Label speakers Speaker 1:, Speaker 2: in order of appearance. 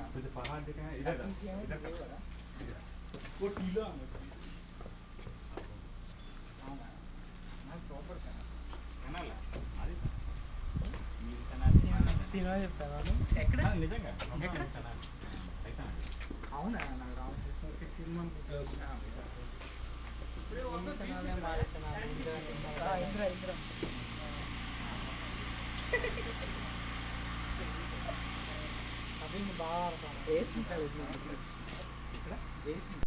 Speaker 1: मुझे पहाड़ देखना है इधर इधर सब वो टीला
Speaker 2: సినిమా చెప్తాను
Speaker 1: ఎక్కడ నిజంగా
Speaker 2: అవునా నాకు రామకృష్ణ సినిమా అవి బాగా వేసుకుంటాడు ఇక్కడ వేసుకుంటాడు